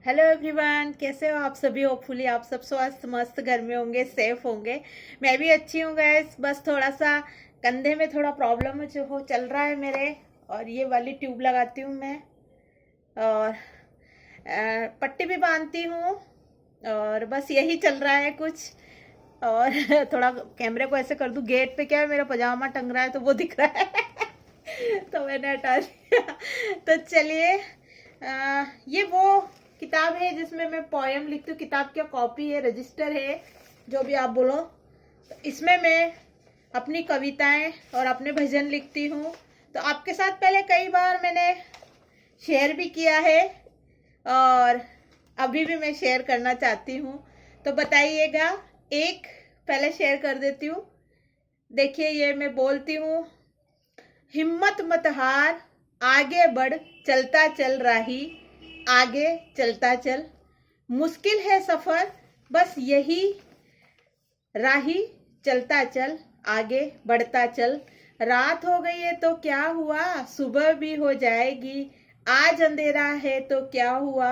Hello everyone, कैसे हो आप सभी। होपफुली आप सब स्वस्थ मस्त घर में होंगे, सेफ होंगे। मैं भी अच्छी हूँ गैस। बस थोड़ा सा कंधे में थोड़ा प्रॉब्लम जो हो चल रहा है मेरे, और ये वाली ट्यूब लगाती हूँ मैं, और पट्टी भी बांधती हूँ, और बस यही चल रहा है कुछ। और थोड़ा कैमरे को ऐसे कर दूँ, गेट पे क्या है मेरा पजामा टंग रहा है तो वो दिख रहा है तो मैंने हटा दिया। तो चलिए, ये वो किताब है जिसमें मैं पोयम लिखती हूँ। किताब क्या, कॉपी है, रजिस्टर है, जो भी आप बोलो। तो इसमें मैं अपनी कविताएं और अपने भजन लिखती हूँ। तो आपके साथ पहले कई बार मैंने शेयर भी किया है, और अभी भी मैं शेयर करना चाहती हूँ। तो बताइएगा, एक पहले शेयर कर देती हूँ। देखिए, ये मैं बोलती हूँ। हिम्मत मत हार, आगे बढ़, चलता चल राही, आगे चलता चल। मुश्किल है सफर, बस यही राही, चलता चल, आगे बढ़ता चल। रात हो गई है तो क्या हुआ, सुबह भी हो जाएगी। आज अंधेरा है तो क्या हुआ,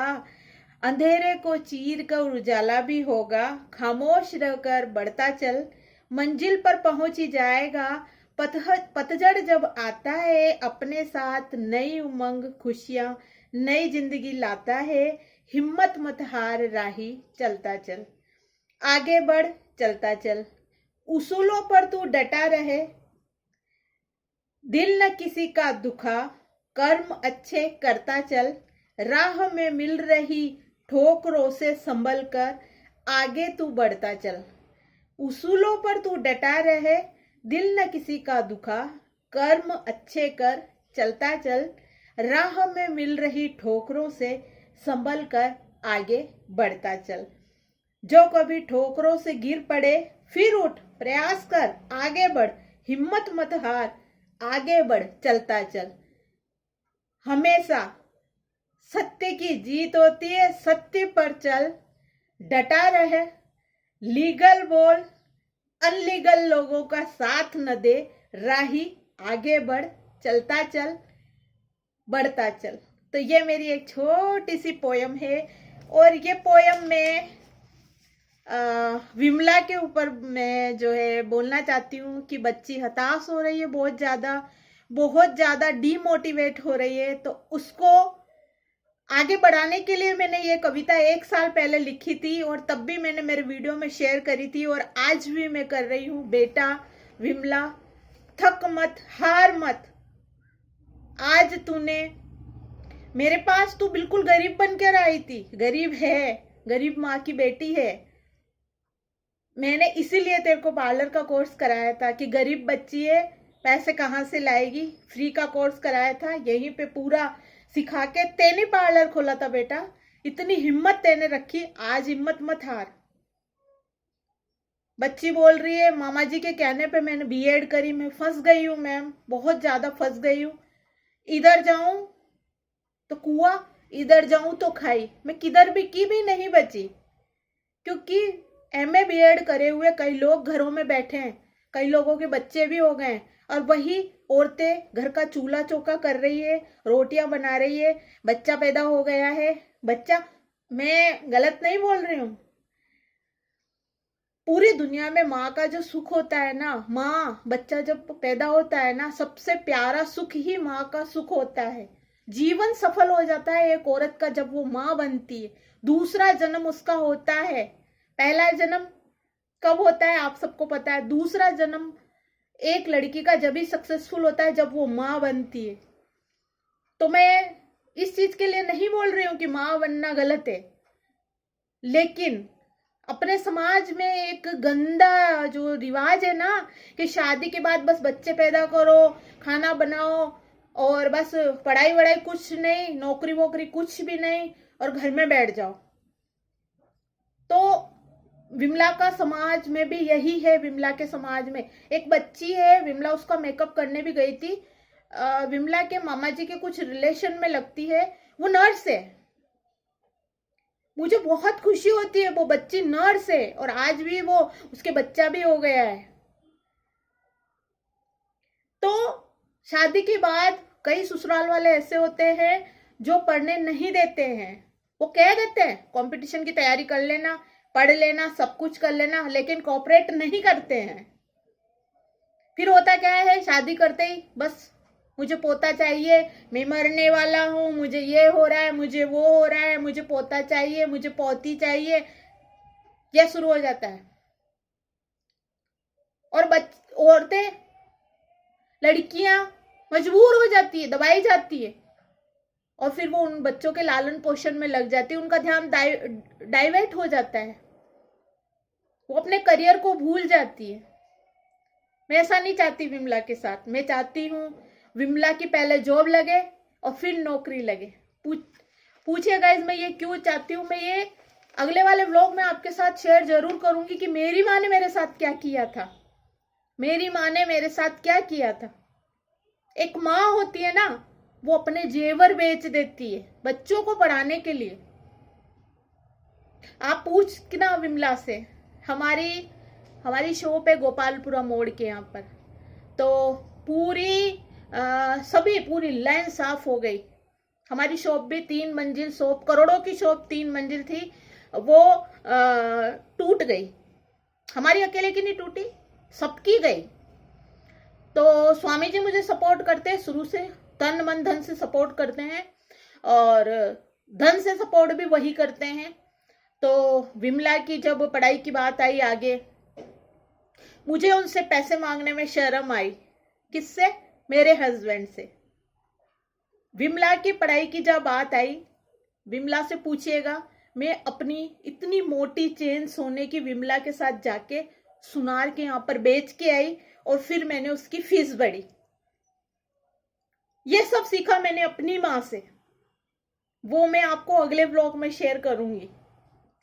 अंधेरे को चीर कर उजाला भी होगा। खामोश रहकर बढ़ता चल, मंजिल पर पहुंच ही जाएगा। पतझड़ जब आता है, अपने साथ नई उमंग खुशियां, नई जिंदगी लाता है। हिम्मत मत हार, राही चलता चल, आगे बढ़, चलता चल। उसूलों पर तू डटा रहे, दिल न किसी का दुखा, कर्म अच्छे करता चल। राह में मिल रही ठोकरों से संभल कर, आगे तू बढ़ता चल। उसूलों पर तू डटा रहे, दिल न किसी का दुखा, कर्म अच्छे कर, चलता चल। राह में मिल रही ठोकरों से संभल कर, आगे बढ़ता चल। जो कभी ठोकरों से गिर पड़े, फिर उठ, प्रयास कर, आगे बढ़। हिम्मत मत हार, आगे बढ़, चलता चल। हमेशा सत्य की जीत होती है, सत्य पर चल, डटा रहे। लीगल बोल, अनलीगल लोगों का साथ न दे। राही, आगे बढ़, चलता चल, बढ़ता चल। तो ये मेरी एक छोटी सी पोयम है, और ये पोयम में विमला के ऊपर मैं जो है बोलना चाहती हूँ कि बच्ची हताश हो रही है, बहुत ज्यादा डीमोटिवेट हो रही है। तो उसको आगे बढ़ाने के लिए मैंने ये कविता 1 साल पहले लिखी थी, और तब भी मैंने मेरे वीडियो में शेयर करी थी, और आज भी मैं कर रही हूँ। बेटा विमला, थक मत, हार मत। आज तूने मेरे पास, तू बिल्कुल गरीब बनकर आई थी, गरीब है, गरीब माँ की बेटी है। मैंने इसीलिए तेरे को पार्लर का कोर्स कराया था कि गरीब बच्ची है, पैसे कहाँ से लाएगी। फ्री का कोर्स कराया था, यहीं पे पूरा सिखा के तेने पार्लर खोला था। बेटा, इतनी हिम्मत तेने रखी, आज हिम्मत मत हार। बच्ची बोल रही है, मामा जी के कहने पे मैंने बीएड करी, मैं फंस गई हूँ मैम, बहुत ज्यादा फंस गई हूँ। इधर जाऊं तो कुआं, इधर जाऊं तो खाई, मैं किधर भी की भी नहीं बची। क्योंकि एमए बीएड करे हुए कई लोग घरों में बैठे हैं, कई लोगों के बच्चे भी हो गए, और वही औरतें घर का चूल्हा चौका कर रही है, रोटियां बना रही है, बच्चा पैदा हो गया है। बच्चा, मैं गलत नहीं बोल रही हूँ। पूरी दुनिया में माँ का जो सुख होता है ना, माँ, बच्चा जब पैदा होता है ना, सबसे प्यारा सुख ही माँ का सुख होता है। जीवन सफल हो जाता है एक औरत का जब वो माँ बनती है। दूसरा जन्म उसका होता है। पहला जन्म कब होता है आप सबको पता है। दूसरा जन्म एक लड़की का जब भी सक्सेसफुल होता है, जब वो माँ बनती है। तो मैं इस चीज के लिए नहीं बोल रही हूँ कि माँ बनना गलत है, लेकिन अपने समाज में एक गंदा जो रिवाज है ना, कि शादी के बाद बस बच्चे पैदा करो, खाना बनाओ, और बस पढ़ाई वढ़ाई कुछ नहीं, नौकरी वोकरी कुछ भी नहीं, और घर में बैठ जाओ। तो विमला का समाज में भी यही है। विमला के समाज में एक बच्ची है, विमला उसका मेकअप करने भी गई थी। विमला के मामा जी के कुछ रिलेशन में लगती है, वो नर्स है। मुझे बहुत खुशी होती है, वो बच्ची नर्स है, और आज भी वो, उसके बच्चा भी हो गया है। तो शादी के बाद कई ससुराल वाले ऐसे होते हैं जो पढ़ने नहीं देते हैं, वो कह देते हैं कंपटीशन की तैयारी कर लेना, पढ़ लेना, सब कुछ कर लेना, लेकिन कोऑपरेट नहीं करते हैं। फिर होता क्या है, शादी करते ही बस मुझे पोता चाहिए, मैं मरने वाला हूं, मुझे ये हो रहा है, मुझे वो हो रहा है, मुझे पोता चाहिए, मुझे पोती चाहिए, यह शुरू हो जाता है। और औरतें, लड़कियां मजबूर हो जाती है, दबाई जाती है, और फिर वो उन बच्चों के लालन पोषण में लग जाती है, उनका ध्यान डाइवर्ट हो जाता है, वो अपने करियर को भूल जाती है। मैं ऐसा नहीं चाहती विमला के साथ। मैं चाहती हूँ विमला की पहले जॉब लगे और फिर नौकरी लगे। पूछिए गाइस, मैं ये क्यों चाहती हूँ। मैं ये अगले वाले व्लॉग में आपके साथ शेयर जरूर करूंगी कि मेरी माँ ने मेरे साथ क्या किया था। मेरी माँ ने मेरे साथ क्या किया था। एक माँ होती है ना, वो अपने जेवर बेच देती है बच्चों को पढ़ाने के लिए। आप पूछना विमला से, हमारी शॉप है गोपालपुरा मोड़ के यहाँ पर, तो पूरी लाइन साफ हो गई। हमारी शॉप भी 3 मंजिल शॉप, करोड़ों की शॉप 3 मंजिल थी, वो टूट गई। हमारी अकेले की नहीं टूटी, सबकी गई। तो स्वामी जी मुझे सपोर्ट करते हैं शुरू से, तन मन धन से सपोर्ट करते हैं, और धन से सपोर्ट भी वही करते हैं। तो विमला की जब पढ़ाई की बात आई आगे, मुझे उनसे पैसे मांगने में शर्म आई। किससे? मेरे हस्बैंड से। विमला की पढ़ाई की जब बात आई, विमला से पूछिएगा, मैं अपनी इतनी मोटी चेन सोने की विमला के साथ जाके सुनार के यहाँ पर बेच के आई, और फिर मैंने उसकी फीस भरी। ये सब सीखा मैंने अपनी माँ से। वो मैं आपको अगले व्लॉग में शेयर करूंगी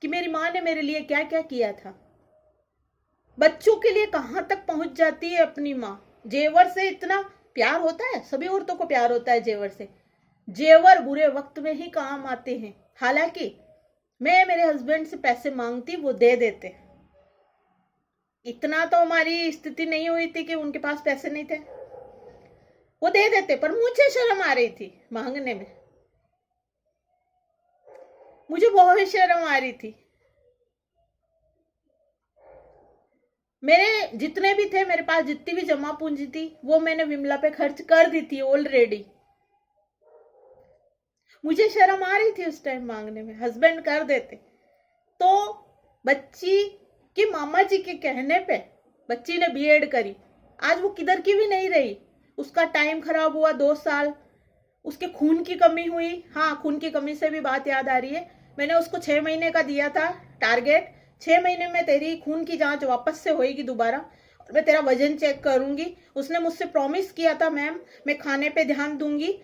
कि मेरी माँ ने मेरे लिए क्या क्या किया था। बच्चों के लिए कहां तक पहुंच जाती है अपनी माँ। जेवर से इतना प्यार होता है, सभी औरतों को प्यार होता है जेवर से। जेवर बुरे वक्त में ही काम आते हैं। हालांकि मैं मेरे हस्बैंड से पैसे मांगती, वो दे देते। इतना तो हमारी स्थिति नहीं हुई थी कि उनके पास पैसे नहीं थे, वो दे देते, पर मुझे शर्म आ रही थी मांगने में। मुझे बहुत शर्म आ रही थी। मेरे जितने भी थे, मेरे पास जितनी भी जमा पूंजी थी, वो मैंने विमला पे खर्च कर दी थी ऑलरेडी। मुझे शर्म आ रही थी उस टाइम मांगने में, हस्बैंड कर देते। तो बच्ची के मामा जी के कहने पे बच्ची ने बीएड करी। आज वो किधर की भी नहीं रही। उसका टाइम खराब हुआ 2 साल, उसके खून की कमी हुई। हाँ, खून की कमी से भी बात याद आ रही है, मैंने उसको 6 महीने का दिया था टारगेट। 6 महीने में तेरी खून की जांच वापस से होएगी दोबारा, और मैं तेरा वजन चेक करूंगी। उसने मुझसे प्रॉमिस किया था, मैम मैं खाने पे ध्यान दूंगी,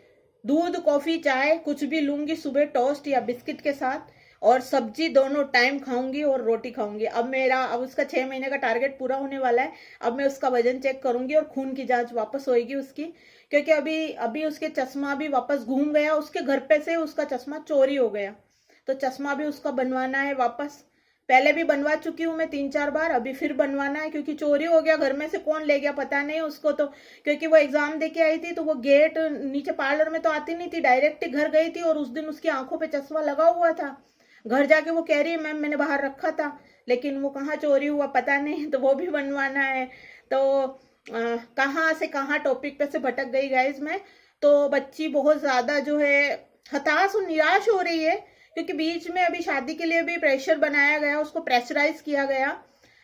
दूध कॉफी चाय कुछ भी लूंगी, सुबह टोस्ट या बिस्किट के साथ, और सब्जी दोनों टाइम खाऊंगी और रोटी खाऊंगी। अब उसका 6 महीने का टारगेट पूरा होने वाला है। अब मैं उसका वजन चेक करूंगी और खून की जांच वापस होएगी उसकी, क्योंकि अभी उसके चश्मा भी वापस घूम गया। उसके घर पे से उसका चश्मा चोरी हो गया, तो चश्मा भी उसका बनवाना है वापस। पहले भी बनवा चुकी हूँ मैं 3-4 बार, अभी फिर बनवाना है, क्योंकि चोरी हो गया। घर में से कौन ले गया पता नहीं उसको, तो क्योंकि वो एग्जाम दे के आई थी, तो वो गेट नीचे पार्लर में तो आती नहीं थी, डायरेक्ट ही घर गई थी, और उस दिन उसकी आंखों पे चश्मा लगा हुआ था। घर जाके वो कह रही है, मैम मैंने बाहर रखा था, लेकिन वो कहाँ चोरी हुआ पता नहीं, तो वो भी बनवाना है। तो कहाँ से कहाँ टॉपिक पे से भटक गई गाइज मैं। तो बच्ची बहुत ज्यादा जो है हताश और निराश हो रही है, क्योंकि बीच में अभी शादी के लिए भी प्रेशर बनाया गया, उसको प्रेशराइज किया गया।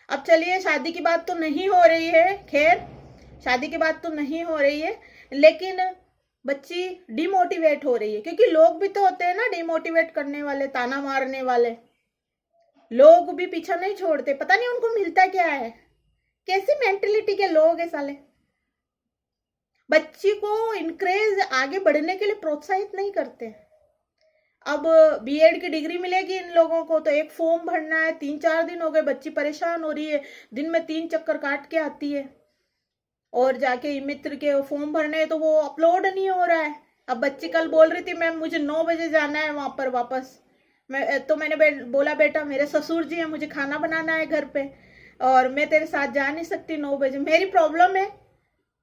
अब चलिए, शादी की बात तो नहीं हो रही है, खैर शादी की बात तो नहीं हो रही है, लेकिन बच्ची डिमोटिवेट हो रही है, क्योंकि लोग भी तो होते हैं ना डिमोटिवेट करने वाले, ताना मारने वाले लोग भी पीछा नहीं छोड़ते। पता नहीं उनको मिलता क्या है, कैसी मेंटेलिटी के लोग है साले। बच्ची को इनकरेज, आगे बढ़ने के लिए प्रोत्साहित नहीं करते। अब बीएड की डिग्री मिलेगी इन लोगों को, तो एक फॉर्म भरना है। 3-4 दिन हो गए, बच्ची परेशान हो रही है, दिन में 3 चक्कर काट के आती है, और जाके मित्र के फॉर्म भरने हैं, तो वो अपलोड नहीं हो रहा है। अब बच्ची कल बोल रही थी, मैम मुझे 9 बजे जाना है वहां पर वापस। मैंने बोला, बेटा मेरे ससुर जी है, मुझे खाना बनाना है घर पे, और मैं तेरे साथ जा नहीं सकती 9 बजे, मेरी प्रॉब्लम है।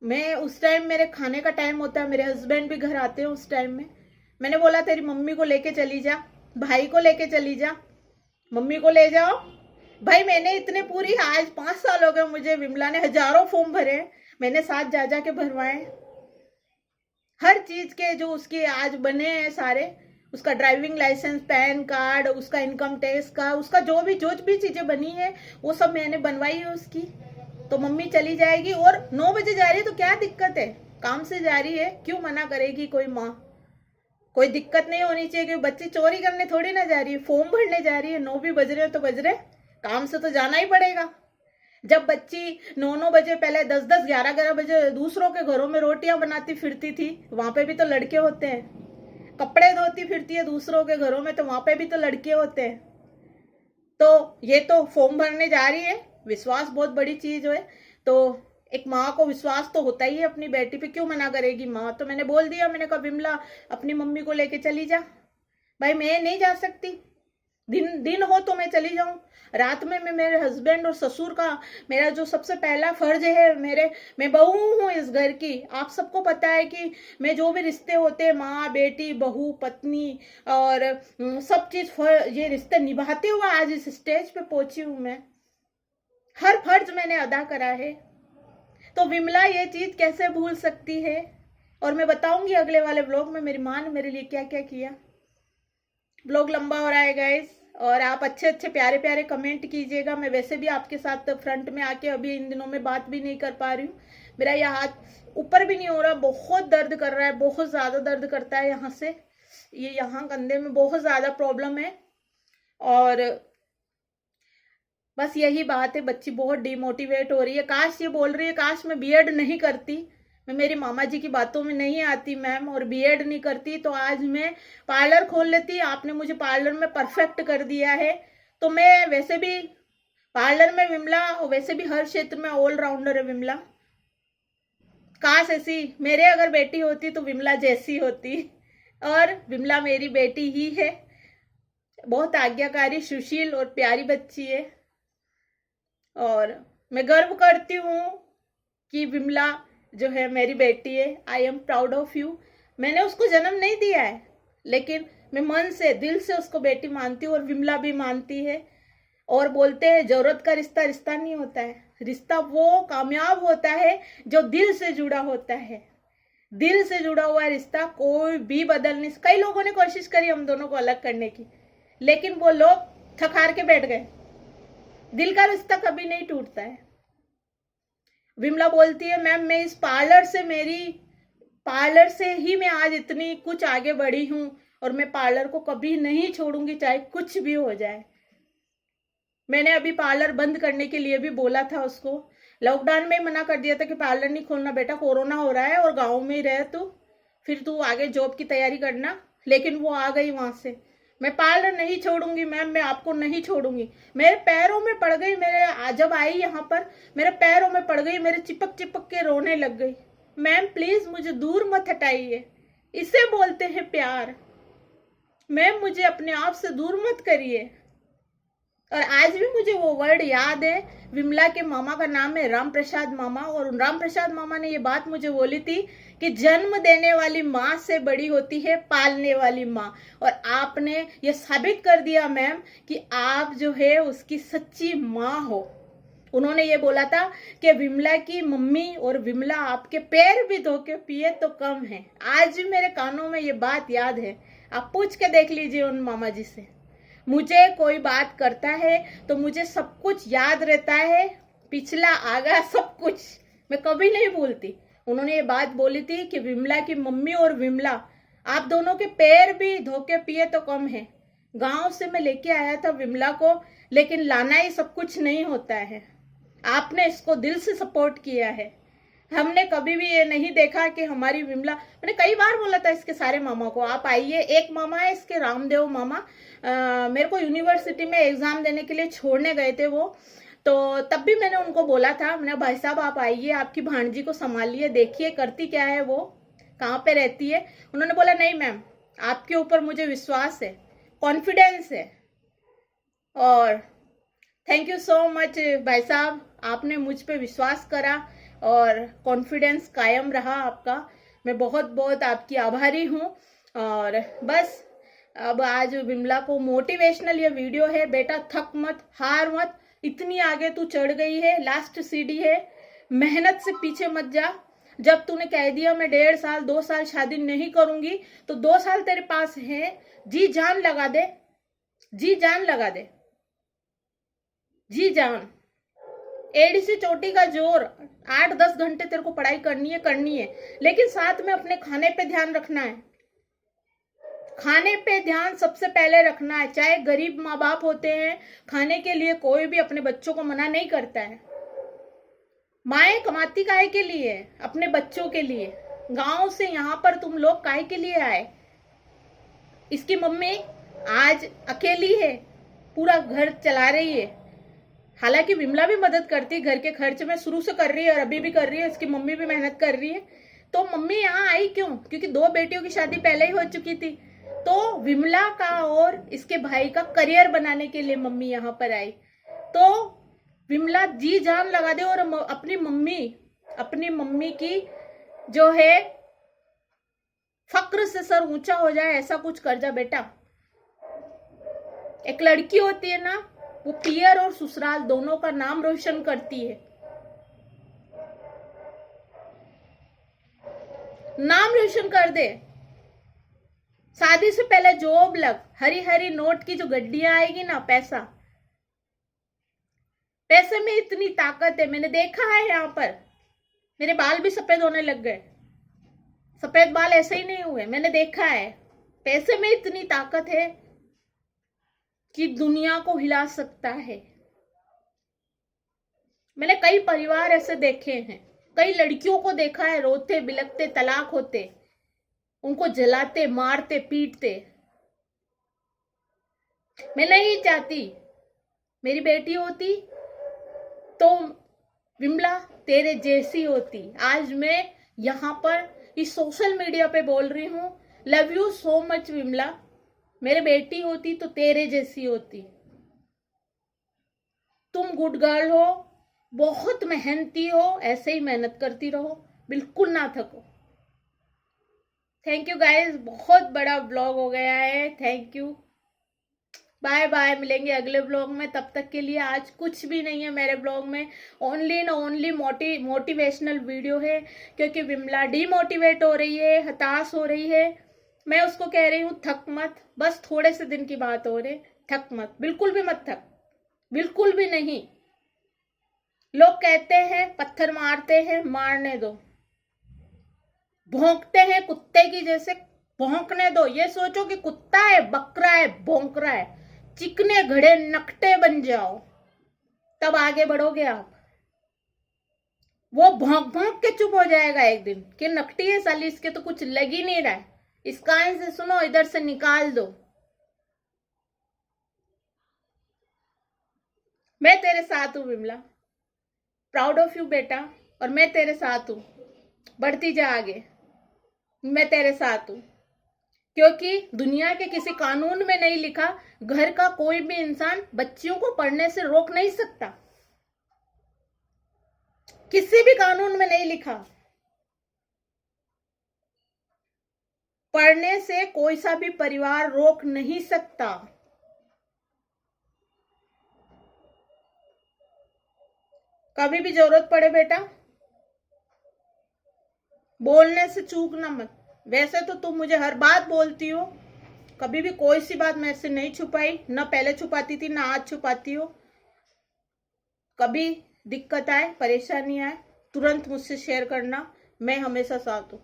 मैं उस टाइम मेरे खाने का टाइम होता है, मेरे हस्बैंड भी घर आते हैं उस टाइम में। मैंने बोला तेरी मम्मी को लेके चली जा, भाई को लेके चली जा, मम्मी को ले जाओ। भाई मैंने इतने पूरी आज 5 साल हो गए मुझे, विमला ने हजारों फॉर्म भरे, मैंने साथ जा जा के भरवाए, हर चीज के जो उसके आज बने हैं सारे, उसका ड्राइविंग लाइसेंस, पैन कार्ड, उसका इनकम टैक्स का, उसका जो भी चीजें बनी है वो सब मैंने बनवाई है उसकी। तो मम्मी चली जाएगी और 9 बजे जा रही है तो क्या दिक्कत है, काम से जा रही है, क्यों मना करेगी कोई माँ। कोई दिक्कत नहीं होनी चाहिए कि बच्ची चोरी करने थोड़ी ना जा रही है, फॉर्म भरने जा रही है। 9 भी बज रहे तो बज रहे, काम से तो जाना ही पड़ेगा। जब बच्ची 9 बजे, पहले 10 11 बजे दूसरों के घरों में रोटियां बनाती फिरती थी, वहां पे भी तो लड़के होते हैं। कपड़े धोती फिरती है दूसरों के घरों में, तो वहां पे भी तो लड़के होते हैं। तो ये तो फॉर्म भरने जा रही है, विश्वास बहुत बड़ी चीज है। तो एक माँ को विश्वास तो होता ही है अपनी बेटी पे, क्यों मना करेगी माँ। तो मैंने बोल दिया, मैंने कहा विमला अपनी मम्मी को लेके चली जा। भाई मैं नहीं जा सकती, दिन हो तो मैं चली जाऊं, रात में मैं मेरे हस्बैंड और ससुर का, मेरा जो सबसे पहला फर्ज है, मैं बहू हूं इस घर की। आप सबको पता है कि मैं जो भी रिश्ते होते हैं, माँ बेटी, बहू पत्नी और सब चीज ये रिश्ते निभाते हुए आज इस स्टेज पे पहुंची हूं मैं। हर फर्ज मैंने अदा करा है। तो विमला ये चीज कैसे भूल सकती है। और मैं बताऊंगी अगले वाले ब्लॉग में मेरी माँ ने मेरे लिए क्या क्या किया। ब्लॉग लंबा हो रहा है गाइस, और आप अच्छे अच्छे प्यारे प्यारे कमेंट कीजिएगा। मैं वैसे भी आपके साथ फ्रंट में आके अभी इन दिनों में बात भी नहीं कर पा रही हूँ, मेरा यह हाथ ऊपर भी नहीं हो रहा, बहुत दर्द कर रहा है, बहुत ज्यादा दर्द करता है यहाँ से, ये यहाँ कंधे में बहुत ज्यादा प्रॉब्लम है। और बस यही बात है, बच्ची बहुत डिमोटिवेट हो रही है। काश ये बोल रही है काश मैं बीएड नहीं करती, मैं मेरी मामा जी की बातों में नहीं आती मैम, और बीएड नहीं करती तो आज मैं पार्लर खोल लेती। आपने मुझे पार्लर में परफेक्ट कर दिया है। तो मैं वैसे भी पार्लर में विमला, वैसे भी हर क्षेत्र में ऑलराउंडर है विमला। काश ऐसी मेरे अगर बेटी होती तो विमला जैसी होती, और विमला मेरी बेटी ही है। बहुत आज्ञाकारी, सुशील और प्यारी बच्ची है, और मैं गर्व करती हूँ कि विमला जो है मेरी बेटी है। I am proud of you. मैंने उसको जन्म नहीं दिया है, लेकिन मैं मन से, दिल से उसको बेटी मानती हूँ, और विमला भी मानती है। और बोलते हैं जरूरत का रिश्ता रिश्ता नहीं होता है, रिश्ता वो कामयाब होता है जो दिल से जुड़ा होता है। दिल से जुड़ा हुआ रिश्ता कोई भी बदल नहीं। कई लोगों ने कोशिश करी हम दोनों को अलग करने की, लेकिन वो लोग थक हार के बैठ गए। दिल का रिश्ता कभी नहीं टूटता है। विमला बोलती है मैम मैं इस पार्लर से ही मैं आज इतनी कुछ आगे बढ़ी हूं, और मैं पार्लर को कभी नहीं छोड़ूंगी चाहे कुछ भी हो जाए। मैंने अभी पार्लर बंद करने के लिए भी बोला था उसको, लॉकडाउन में मना कर दिया था कि पार्लर नहीं खोलना बेटा, कोरोना हो रहा है और गाँव में ही रह तू, फिर तू आगे जॉब की तैयारी करना। लेकिन वो आ गई वहां से। मैं पार्लर नहीं छोड़ूंगी मैम, मैं आपको नहीं छोड़ूंगी। मेरे पैरों में पड़ गई, मेरे जब आई यहाँ पर मेरे पैरों में पड़ गई, मेरे चिपक चिपक के रोने लग गई। मैम प्लीज मुझे दूर मत हटाइए, इसे बोलते हैं प्यार। मैम मुझे अपने आप से दूर मत करिए। और आज भी मुझे वो वर्ड याद है। विमला के मामा का नाम है राम प्रसाद मामा, और राम प्रसाद मामा ने ये बात मुझे बोली थी कि जन्म देने वाली माँ से बड़ी होती है पालने वाली माँ। और आपने ये साबित कर दिया मैम कि आप जो है उसकी सच्ची माँ हो। उन्होंने ये बोला था कि विमला की मम्मी और विमला आपके पैर भी धो के पिए तो कम है। आज भी मेरे कानों में ये बात याद है, आप पूछ के देख लीजिए उन मामा जी से। मुझे कोई बात करता है तो मुझे सब कुछ याद रहता है, पिछला आगा सब कुछ मैं कभी नहीं भूलती। उन्होंने ये बात बोली थी कि विमला की मम्मी और विमला आप दोनों के पैर भी धो के पिए तो कम है। गांव से मैं लेके आया था विमला को, लेकिन लाना ही सब कुछ नहीं होता है। आपने इसको दिल से सपोर्ट किया है। हमने कभी भी ये नहीं देखा कि हमारी विमला, मैंने कई बार बोला था इसके सारे मामा को आप आइए। एक मामा है इसके रामदेव मामा, मेरे को यूनिवर्सिटी में एग्जाम देने के लिए छोड़ने गए थे वो, तो तब भी मैंने उनको बोला था, मैंने भाई साहब आप आइए, आपकी भांजी को संभालिए, देखिए करती क्या है वो, कहाँ पे रहती है। उन्होंने बोला नहीं मैम आपके ऊपर मुझे विश्वास है, कॉन्फिडेंस है। और थैंक यू सो मच भाई साहब, आपने मुझ पे विश्वास करा और कॉन्फिडेंस कायम रहा आपका। मैं बहुत बहुत आपकी आभारी हूँ। और बस अब आज विमला को मोटिवेशनल ये वीडियो है, बेटा थक मत, हार मत, इतनी आगे तू चढ़ गई है, लास्ट सीढ़ी है, मेहनत से पीछे मत जा। जब तूने कह दिया मैं 1.5 साल 2 साल शादी नहीं करूंगी, तो 2 साल तेरे पास है, जी जान लगा दे, जी जान लगा दे, जी जान। एड़ी से चोटी का जोर, 8-10 घंटे तेरे को पढ़ाई करनी है, लेकिन साथ में अपने खाने पे ध्यान रखना है। खाने पे ध्यान सबसे पहले रखना है। चाहे गरीब माँ बाप होते हैं, खाने के लिए कोई भी अपने बच्चों को मना नहीं करता है। माएँ कमाती काहे के लिए? अपने बच्चों के लिए। गांव से यहाँ पर तुम लोग काहे के लिए आए? इसकी मम्मी आज अकेली है, पूरा घर चला रही है। हालांकि विमला भी मदद करती है, घर के खर्च में शुरू से कर रही है और अभी भी कर रही है, इसकी मम्मी भी मेहनत कर रही है। तो मम्मी यहाँ आई क्यों? क्योंकि 2 बेटियों की शादी पहले ही हो चुकी थी। तो विमला का और इसके भाई का करियर बनाने के लिए मम्मी यहाँ पर आई। तो विमला जी जान लगा दे और अपनी मम्मी की जो है फक्र से सर ऊंचा हो जाए, ऐसा कुछ कर जा बेटा। एक लड़की होती है ना, वो पियर और ससुराल दोनों का नाम रोशन करती है। नाम रोशन कर दे। शादी से पहले जॉब लग, हरी हरी नोट की जो गड्डियां आएगी ना, पैसे में इतनी ताकत है। मैंने देखा है यहाँ पर, मेरे बाल भी सफेद होने लग गए। सफेद बाल ऐसे ही नहीं हुए, मैंने देखा है। पैसे में इतनी ताकत है कि दुनिया को हिला सकता है। मैंने कई परिवार ऐसे देखे हैं, कई लड़कियों को देखा है, रोते बिलखते तलाक होते, उनको जलाते, मारते, पीटते। मैं नहीं चाहती मेरी बेटी होती तो विमला तेरे जैसी होती। आज मैं यहाँ पर इस सोशल मीडिया पे बोल रही हूँ, love you so much Vimala. मेरी बेटी होती तो तेरे जैसी होती। तुम गुड गर्ल हो, बहुत मेहनती हो, ऐसे ही मेहनत करती रहो, बिल्कुल ना थको। थैंक यू गाइज, बहुत बड़ा ब्लॉग हो गया है। Thank you, bye bye. मिलेंगे अगले ब्लॉग में, तब तक के लिए आज कुछ भी नहीं है मेरे ब्लॉग में। ओनली न ओनली मोटिवेशनल वीडियो है, क्योंकि विमला डीमोटिवेट हो रही है, हताश हो रही है। मैं उसको कह रही हूँ थक मत, बस थोड़े से दिन की बात हो रही, थक मत, बिल्कुल भी मत थक, बिल्कुल भी नहीं। लोग कहते हैं पत्थर मारते हैं, मारने दो। भौंकते हैं कुत्ते की जैसे, भौंकने दो। ये सोचो कि कुत्ता है, बकरा है, भौंक रहा है, चिकने घड़े नकटे बन जाओ, तब आगे बढ़ोगे आप। वो भौंक भौंक के चुप हो जाएगा एक दिन कि नकटी है साली, इसके तो कुछ लग ही नहीं रहा है, इस कान से सुनो, इधर से निकाल दो। मैं तेरे साथ हूं विमला, प्राउड ऑफ यू बेटा, और मैं तेरे साथ हूं। बढ़ती जा आगे, मैं तेरे साथ हूं। क्योंकि दुनिया के किसी कानून में नहीं लिखा, घर का कोई भी इंसान बच्चियों को पढ़ने से रोक नहीं सकता। किसी भी कानून में नहीं लिखा, पढ़ने से कोई सा भी परिवार रोक नहीं सकता। कभी भी जरूरत पड़े बेटा, बोलने से चूकना मत। वैसे तो तुम मुझे हर बात बोलती हो, कभी भी कोई सी बात मेरे से नहीं छुपाई, ना पहले छुपाती थी ना आज छुपाती हो। कभी दिक्कत आए, परेशानी आए, तुरंत मुझसे शेयर करना, मैं हमेशा साथ हूं।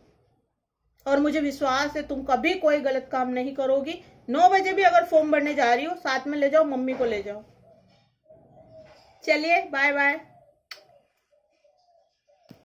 और मुझे विश्वास है तुम कभी कोई गलत काम नहीं करोगी। 9 बजे भी अगर फॉर्म भरने जा रही हो, साथ में ले जाओ, मम्मी को ले जाओ। चलिए बाय बाय।